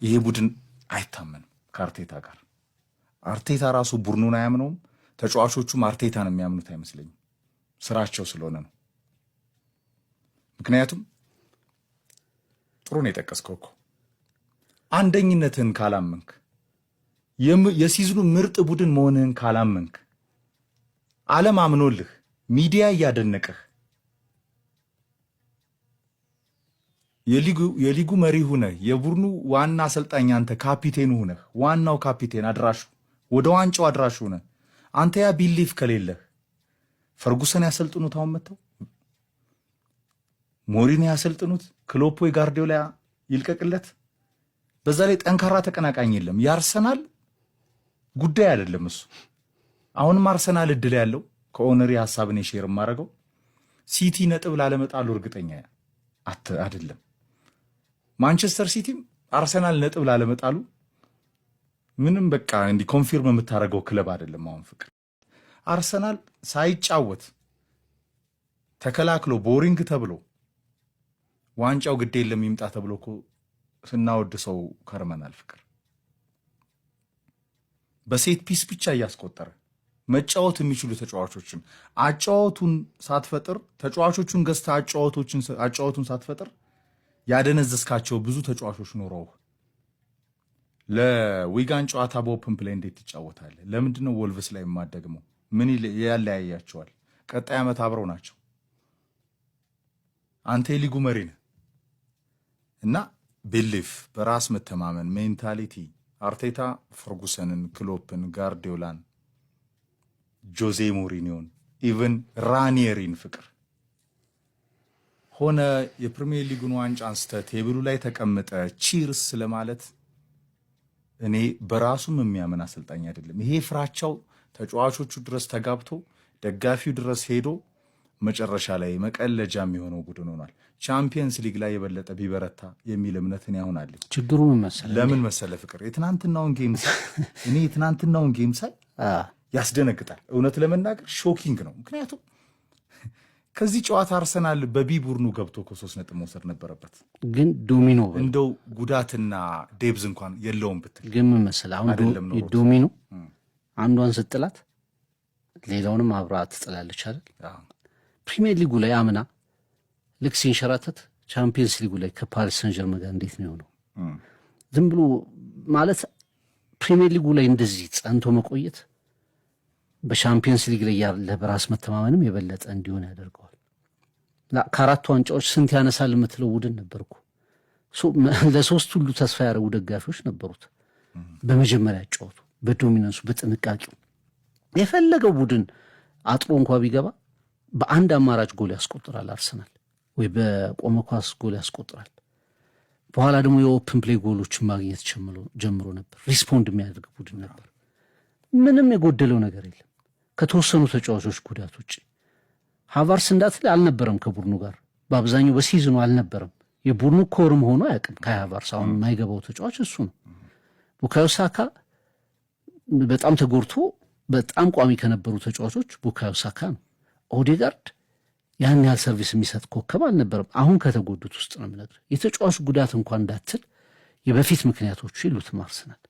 ይሄ ቡድን አይታመንም ከአርቴታ ጋር። አርቴታ ራሱ ቡድኑን አያምነውም። ተጫዋቾቹም አርቴታን የሚያምኑት አይመስለኝም። ስራቸው ስለሆነ ነው። ምክንያቱም ጥሩ ነው የጠቀስከው እኮ አንደኝነትህን ካላመንክ፣ የሲዝኑ ምርጥ ቡድን መሆንህን ካላመንክ፣ ዓለም አምኖልህ ሚዲያ እያደነቀህ የሊጉ መሪ ሁነህ የቡድኑ ዋና አሰልጣኝ አንተ ካፒቴኑ ሁነህ ዋናው ካፒቴን አድራሹ ወደ ዋንጫው አድራሹ ሁነህ አንተ ያ ቢሊፍ ከሌለህ ፈርጉሰን ያሰልጥኑት፣ አሁን መተው ሞሪኒዮ ያሰልጥኑት፣ ክሎፕ ወይ ጋርዲዮላ ይልቀቅለት። በዛ ላይ ጠንካራ ተቀናቃኝ የለም። የአርሰናል ጉዳይ አይደለም እሱ። አሁንም አርሰናል እድል ያለው ከኦነሪ ሐሳብን ሼር ማረገው ሲቲ ነጥብ ላለመጣሉ እርግጠኛ አይደለም። ማንቸስተር ሲቲም አርሰናል ነጥብ ላለመጣሉ ምንም በቃ እንዲ ኮንፊርም የምታረገው ክለብ አይደለም። አሁን ፍቅር አርሰናል ሳይጫወት ተከላክሎ ቦሪንግ ተብሎ ዋንጫው ግድ የለም ይምጣ ተብሎ እኮ ስናወድ ሰው ከርመናል። ፍቅር በሴት ፒስ ብቻ እያስቆጠረ መጫወት የሚችሉ ተጫዋቾችን አጫወቱን ሳትፈጥር ተጫዋቾቹን ገዝታ አጫወቱን ሳትፈጥር ያደነዘስካቸው ብዙ ተጫዋቾች ኖረው ለዊጋን ጨዋታ በኦፕን ፕሌይ እንዴት ይጫወታል? ለምንድነው ወልቭስ ላይ የማደግመው? ምን ያለያያቸዋል? ቀጣይ ዓመት አብረው ናቸው። አንተ የሊጉ መሪ ነህ እና ቢሊፍ በራስ መተማመን ሜንታሊቲ አርቴታ ፈርጉሰንን፣ ክሎፕን፣ ጋርዲዮላን፣ ጆዜ ሞሪኒዮን ኢቨን ራኒየሪን ፍቅር ሆነ የፕሪሚየር ሊጉን ዋንጫ አንስተ ቴብሉ ላይ ተቀምጠ ቺርስ ለማለት እኔ በራሱም የሚያምን አሰልጣኝ አይደለም። ይሄ ፍራቻው ተጫዋቾቹ ድረስ ተጋብቶ ደጋፊው ድረስ ሄዶ መጨረሻ ላይ መቀለጃ የሚሆነው ቡድን ሆኗል። ቻምፒየንስ ሊግ ላይ የበለጠ ቢበረታ የሚል እምነትን ያሁን አለ። ችግሩ ምን መሰለህ? ለምን መሰለህ ፍቅር የትናንትናውን ጌም ሳይ ያስደነግጣል። እውነት ለመናገር ሾኪንግ ነው። ምክንያቱም ከዚህ ጨዋታ አርሰናል በቢ ቡድኑ ገብቶ ከ3 ነጥብ መውሰድ ነበረበት። ግን ዶሚኖ እንደው ጉዳትና ዴብዝ እንኳን የለውም ብትል ግን ምን መሰለህ አሁን ዶሚኖ አንዷን ስትጥላት ሌላውንም አብራ ትጥላለች አይደል? ፕሪሚየር ሊጉ ላይ አምና ልክ ሲንሸራተት ቻምፒየንስ ሊጉ ላይ ከፓሪስ ሰን ጀርመን ጋር እንዴት ነው የሆነው? ዝም ብሎ ማለት ፕሪሚየር ሊጉ ላይ እንደዚህ ጸንቶ መቆየት በቻምፒየንስ ሊግ ላይ ያለ በራስ መተማመንም የበለጠ እንዲሆን ያደርገዋል። ከአራቱ ዋንጫዎች ስንት ያነሳል የምትለው ቡድን ነበርኩ። ለሶስት ሁሉ ተስፋ ያደረጉ ደጋፊዎች ነበሩት። በመጀመሪያ ጨዋቱ በዶሚናንሱ በጥንቃቄው የፈለገው ቡድን አጥሮ እንኳ ቢገባ በአንድ አማራጭ ጎል ያስቆጥራል አርሰናል፣ ወይ በቆመ ኳስ ጎል ያስቆጥራል። በኋላ ደግሞ የኦፕን ፕሌይ ጎሎችን ማግኘት ጀምሮ ነበር። ሪስፖንድ የሚያደርግ ቡድን ነበር። ምንም የጎደለው ነገር የለም ከተወሰኑ ተጫዋቾች ጉዳት ውጭ። ሃቫርስ እንዳትል አልነበረም ከቡድኑ ጋር በአብዛኛው በሲዝኑ አልነበረም። የቡድኑ ኮርም ሆኖ አያውቅም ከሃቫርስ። አሁን የማይገባው ተጫዋች እሱ ነው። ቡካዮ ሳካ በጣም ተጎድቶ በጣም ቋሚ ከነበሩ ተጫዋቾች ቡካዮ ሳካ ነው። ኦዴጋርድ ያን ያህል ሰርቪስ የሚሰጥ ኮከብ አልነበረም። አሁን ከተጎዱት ውስጥ ነው የምነግርህ። የተጫዋቹ ጉዳት እንኳን እንዳትል የበፊት ምክንያቶቹ ይሉትም አርሰናል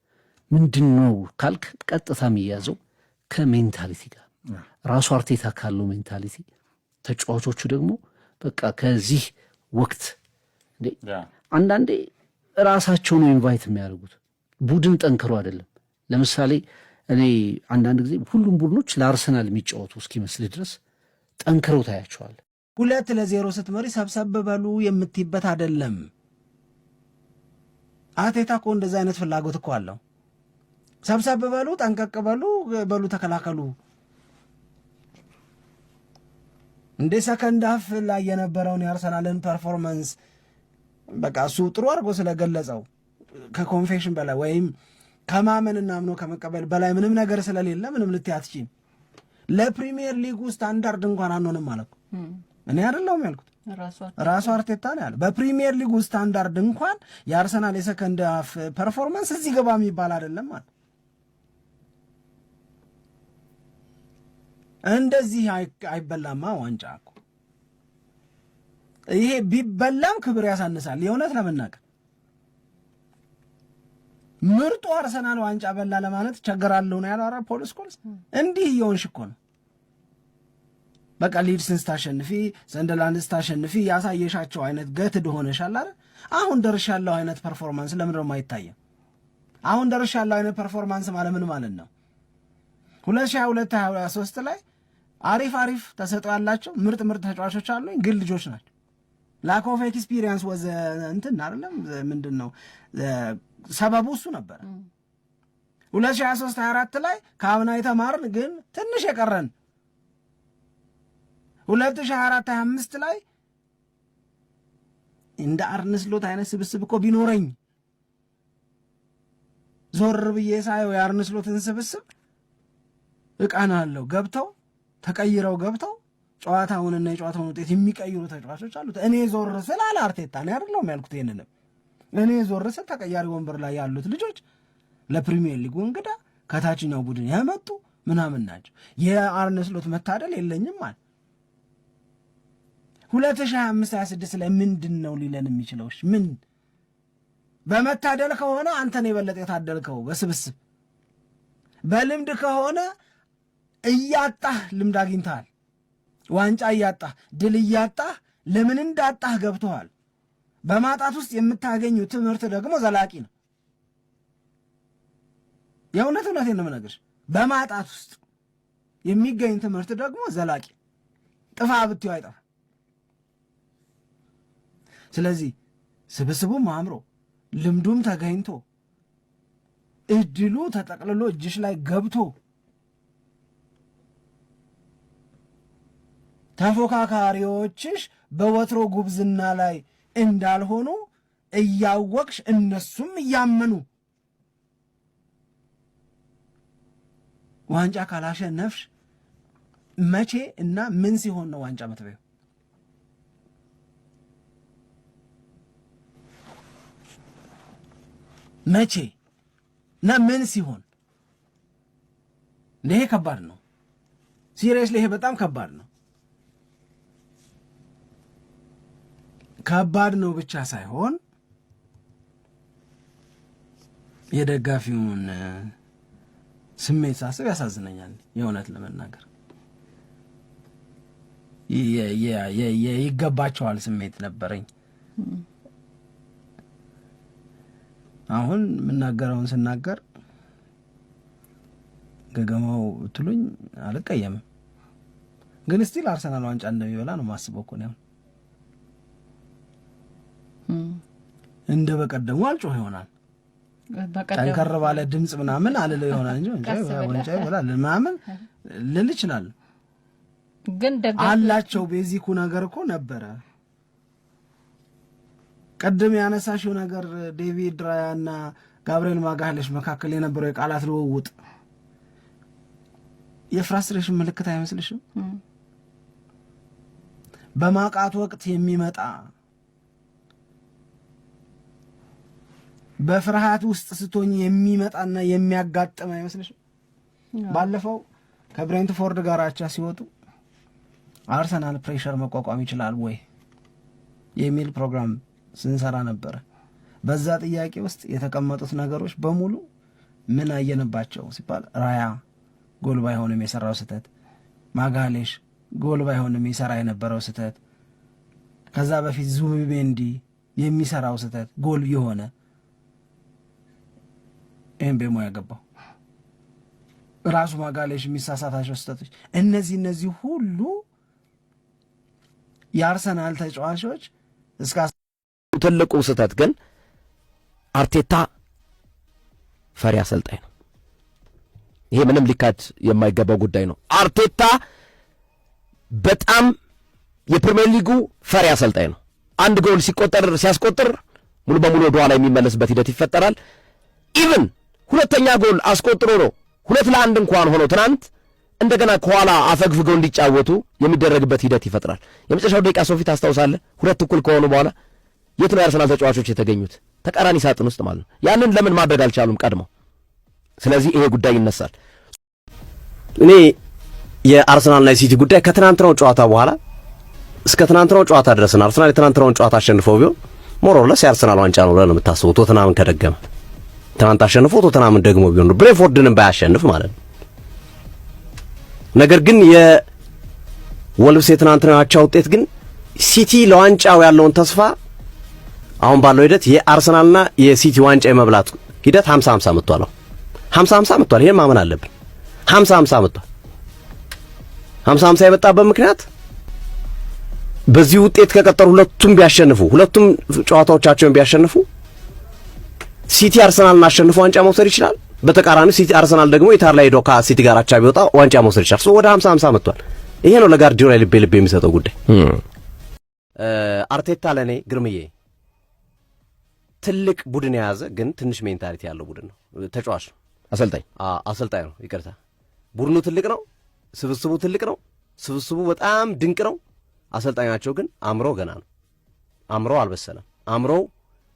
ምንድን ነው ካልክ ቀጥታ የሚያዘው ከሜንታሊቲ ጋር ራሱ አርቴታ ካለው ሜንታሊቲ፣ ተጫዋቾቹ ደግሞ በቃ ከዚህ ወቅት አንዳንዴ ራሳቸው ነው ኢንቫይት የሚያደርጉት። ቡድን ጠንክሮ አይደለም። ለምሳሌ እኔ አንዳንድ ጊዜ ሁሉም ቡድኖች ለአርሰናል የሚጫወቱ እስኪመስል ድረስ ጠንክረው ታያቸዋል። 2-0 ስትመሪ ሰብሰብ በሉ የምትይበት አይደለም። አርቴታ እኮ እንደዚህ አይነት ፍላጎት እኮ አለው። ሰብሰብ በሉ፣ ጠንቀቅ በሉ፣ ተከላከሉ። እንደ ሰከንድ ሃፍ ላይ የነበረውን የአርሰናልን ፐርፎርማንስ በቃ እሱ ጥሩ አድርጎ ስለገለጸው ከኮንፌሽን በላይ ወይም ከማመንና አምኖ ከመቀበል በላይ ምንም ነገር ስለሌለ ምንም ልትያትችም ለፕሪሚየር ሊጉ ስታንዳርድ እንኳን አንሆንም ማለት እኔ አይደለሁም ያልኩት ራሱ አርቴታ ነው ያለው። በፕሪሚየር ሊጉ ስታንዳርድ እንኳን የአርሰናል የሰከንድ ሃፍ ፐርፎርማንስ እዚህ ገባ የሚባል አይደለም ማለት። እንደዚህ አይበላማ ዋንጫ እኮ ይሄ ቢበላም ክብር ያሳንሳል። የእውነት ለመናገር ምርጡ አርሰናል ዋንጫ በላ ለማለት ቸገራለሁ ነው ያለው። ኧረ ፖል ስኮልስ እንዲህ እየሆንሽ እኮ ነው። በቃ ሊድስን ስታሸንፊ፣ ሰንደርላንድ ስታሸንፊ ያሳየሻቸው አይነት ገትድ ሆነሻል አይደል? አሁን ደርሻለሁ አይነት ፐርፎርማንስ ለምን ነው የማይታየው? አሁን ደርሻለሁ አይነት ፐርፎርማንስ ማለት ምን ማለት ነው? 2022-23 ላይ አሪፍ ተሰጥኦ ያላቸው ምርጥ ተጫዋቾች አሉኝ፣ ግን ልጆች ናቸው። ላክ ኦፍ ኤክስፒሪየንስ ወዘ እንትን አይደለም ምንድን ነው ሰበቡ? እሱ ነበረ። 2023-24 ላይ ከአምና የተማርን ግን ትንሽ የቀረን 2024-25 ላይ እንደ አርነ ስሎት አይነት ስብስብ እኮ ቢኖረኝ ዞር ብዬ ሳየው የአርነ ስሎትን ስብስብ እቃናለሁ። ገብተው ተቀይረው ገብተው ጨዋታውንና የጨዋታውን ውጤት የሚቀይሩ ተጫዋቾች አሉት። እኔ ዞር ስል አለ አርቴታ ነው አይደለም ያልኩት። ይሄንንም እኔ ዞር ስል ተቀያሪ ወንበር ላይ ያሉት ልጆች ለፕሪሚየር ሊጉ እንግዳ ከታችኛው ቡድን ያመጡ ምናምን ናቸው። የአርነ ስሎት መታደል የለኝም ማለት 2025-26 ላይ ምንድን ነው ሊለን የሚችለው? ምን በመታደል ከሆነ አንተን የበለጠ የታደልከው በስብስብ በልምድ ከሆነ እያጣህ ልምድ አግኝተሃል። ዋንጫ እያጣህ ድል እያጣህ ለምን እንዳጣህ ገብቶሃል። በማጣት ውስጥ የምታገኙ ትምህርት ደግሞ ዘላቂ ነው። የእውነቴን ነው የምነግርሽ። በማጣት ውስጥ የሚገኝ ትምህርት ደግሞ ዘላቂ፣ ጥፋ ብትይው አይጠፋ። ስለዚህ ስብስቡም አምሮ ልምዱም ተገኝቶ እድሉ ተጠቅልሎ እጅሽ ላይ ገብቶ ተፎካካሪዎችሽ በወትሮ ጉብዝና ላይ እንዳልሆኑ እያወቅሽ እነሱም እያመኑ ዋንጫ ካላሸነፍሽ መቼ እና ምን ሲሆን ነው ዋንጫ መትበዩ? መቼ እና ምን ሲሆን? ይሄ ከባድ ነው። ሲሪየስሊ ይሄ በጣም ከባድ ነው። ከባድ ነው ብቻ ሳይሆን የደጋፊውን ስሜት ሳስብ ያሳዝነኛል። የእውነት ለመናገር ይገባቸዋል ስሜት ነበረኝ። አሁን የምናገረውን ስናገር ገገማው ትሉኝ አልቀየምም፣ ግን ስቲል አርሰናል ዋንጫ እንደሚበላ ነው ማስበው እኮ ነው። እንደ በቀደሙ አልጮህ ይሆናል፣ ጠንከር ባለ ድምፅ ምናምን አልለው ይሆናል እንጂ ዋንጫ ይበላል ምናምን ልል ይችላል። ግን አላቸው ቤዚኩ ነገር እኮ ነበረ። ቀደም ያነሳሽው ነገር ዴቪድ ራያ እና ጋብርኤል ማጋሌሽ መካከል የነበረው የቃላት ልውውጥ የፍራስትሬሽን ምልክት አይመስልሽም? በማቃት ወቅት የሚመጣ በፍርሃት ውስጥ ስትሆኝ የሚመጣና የሚያጋጥም አይመስልሽም? ባለፈው ከብሬንትፎርድ ጋር አቻ ሲወጡ አርሰናል ፕሬሸር መቋቋም ይችላል ወይ የሚል ፕሮግራም ስንሰራ ነበረ። በዛ ጥያቄ ውስጥ የተቀመጡት ነገሮች በሙሉ ምን አየንባቸው ሲባል ራያ ጎል ባይሆንም የሰራው ስህተት፣ ማጋሌሽ ጎል ባይሆንም የሰራ የነበረው ስህተት፣ ከዛ በፊት ዙቢሜንዲ የሚሰራው ስህተት ጎል የሆነ ኤምቤሞ ያገባው ራሱ ማጋሌሽ የሚሳሳታቸው ስህተቶች፣ እነዚህ ሁሉ የአርሰናል ተጫዋቾች እስከ ትልቁ ስህተት ግን አርቴታ ፈሪ አሰልጣኝ ነው። ይሄ ምንም ሊካድ የማይገባው ጉዳይ ነው። አርቴታ በጣም የፕሪሚየር ሊጉ ፈሪ አሰልጣኝ ነው። አንድ ጎል ሲያስቆጥር ሙሉ በሙሉ ወደ ኋላ የሚመለስበት ሂደት ይፈጠራል። ኢቭን ሁለተኛ ጎል አስቆጥሮ ነው 2-1 እንኳን ሆኖ ትናንት እንደገና ከኋላ አፈግፍገው እንዲጫወቱ የሚደረግበት ሂደት ይፈጥራል። የመጨረሻው ደቂቃ ሶፊት ታስታውሳለህ? 2 ከሆኑ በኋላ የት ነው የአርሰናል ተጫዋቾች የተገኙት? ተቃራኒ ሳጥን ውስጥ ማለት ነው። ያንን ለምን ማድረግ አልቻሉም ቀድመው? ስለዚህ ይሄ ጉዳይ ይነሳል። እኔ የአርሰናልና የሲቲ ጉዳይ ከትናንትናው ጨዋታ በኋላ እስከ ትናንትናው ጨዋታ ድረስና አርሰናል የትናንትናውን ጨዋታ አሸንፈው ቢሆን ሞር ኦር ለስ የአርሰናል ዋንጫ ነው ብለህ ነው የምታስበው ቶተንሃምን ከደገመ። ትናንት አሸንፎ ቶተናምን ደግሞ ቢሆን ብሬንፎርድንም ባያሸንፍ ማለት ነው። ነገር ግን የወልቭስ የትናንትናው አቻ ውጤት ግን ሲቲ ለዋንጫው ያለውን ተስፋ አሁን ባለው ሂደት የአርሰናልና የሲቲ ዋንጫ የመብላት ሂደት 50-50 መጥቷል። 50-50 መጥቷል። ይሄን ማመን አለብን። 50-50 መጥቷል። 50-50 የመጣበት ምክንያት በዚህ ውጤት ከቀጠሩ ሁለቱም ጨዋታዎቻቸውን ቢያሸንፉ ሲቲ አርሰናልን አሸንፎ ዋንጫ መውሰድ ይችላል። በተቃራኒው ሲቲ አርሰናል ደግሞ ኢታር ላይ ሄዶ ከሲቲ ጋር አቻ ቢወጣ ዋንጫ መውሰድ ይችላል። ወደ 50-50 መጥቷል። ይሄ ነው ለጋርዲዮላ ልብ የሚሰጠው ጉዳይ። አርቴታ ለኔ ግርምዬ ትልቅ ቡድን የያዘ ግን ትንሽ ሜንታሊቲ ያለው ቡድን ነው። ተጫዋች ነው፣ አሰልጣኝ ነው። ይቅርታ፣ ቡድኑ ትልቅ ነው፣ ስብስቡ ትልቅ ነው፣ ስብስቡ በጣም ድንቅ ነው። አሰልጣኛቸው ግን አእምሮ ገና ነው። አእምሮ አልበሰለም። አእምሮው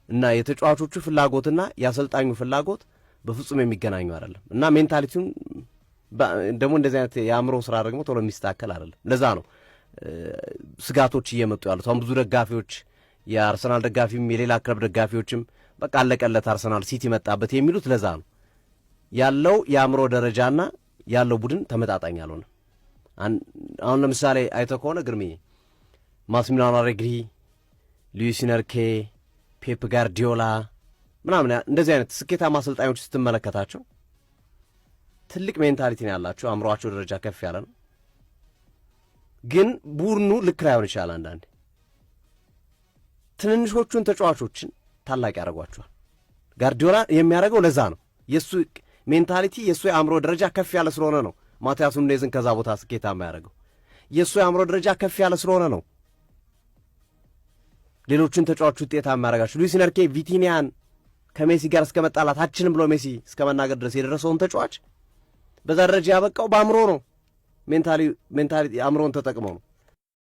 እና የተጫዋቾቹ ፍላጎትና የአሰልጣኙ ፍላጎት በፍጹም የሚገናኙ አይደለም እና ሜንታሊቲውን ደግሞ እንደዚህ አይነት የአእምሮ ስራ ደግሞ ቶሎ የሚስተካከል አይደለም። ለዛ ነው ስጋቶች እየመጡ ያሉት። አሁን ብዙ ደጋፊዎች የአርሰናል ደጋፊም የሌላ ክለብ ደጋፊዎችም በቃ አለቀለት አርሰናል ሲቲ መጣበት የሚሉት ለዛ ነው። ያለው የአእምሮ ደረጃና ያለው ቡድን ተመጣጣኝ አልሆነ። አሁን ለምሳሌ አይተህ ከሆነ ግርምዬ ማስሚሊያኖ አሌግሪ፣ ሉዊስ ኢንሪኬ፣ ፔፕ ጋርዲዮላ ምናምን እንደዚህ አይነት ስኬታማ አሰልጣኞች ስትመለከታቸው ትልቅ ሜንታሊቲ ነው ያላቸው፣ አእምሮአቸው ደረጃ ከፍ ያለ ነው። ግን ቡድኑ ልክ ላይሆን ይችላል። አንዳንዴ ትንንሾቹን ተጫዋቾችን ታላቅ ያደርጓቸዋል። ጋርዲዮላ የሚያደርገው ለዛ ነው። የእሱ ሜንታሊቲ የእሱ የአእምሮ ደረጃ ከፍ ያለ ስለሆነ ነው ማቲያስ ኑኔዝን ከዛ ቦታ ስኬታማ ያደርገው። የእሱ የአእምሮ ደረጃ ከፍ ያለ ስለሆነ ነው ሌሎችን ተጫዋቾች ውጤታማ ያደርጋቸው። ሉዊስ ኢንሪኬ ቪቲኒያን ከሜሲ ጋር እስከ መጣላት አችንም ብሎ ሜሲ እስከ መናገር ድረስ የደረሰውን ተጫዋች በዛ ደረጃ ያበቃው በአእምሮ ነው። ሜንታሊ አእምሮን ተጠቅመው ነው።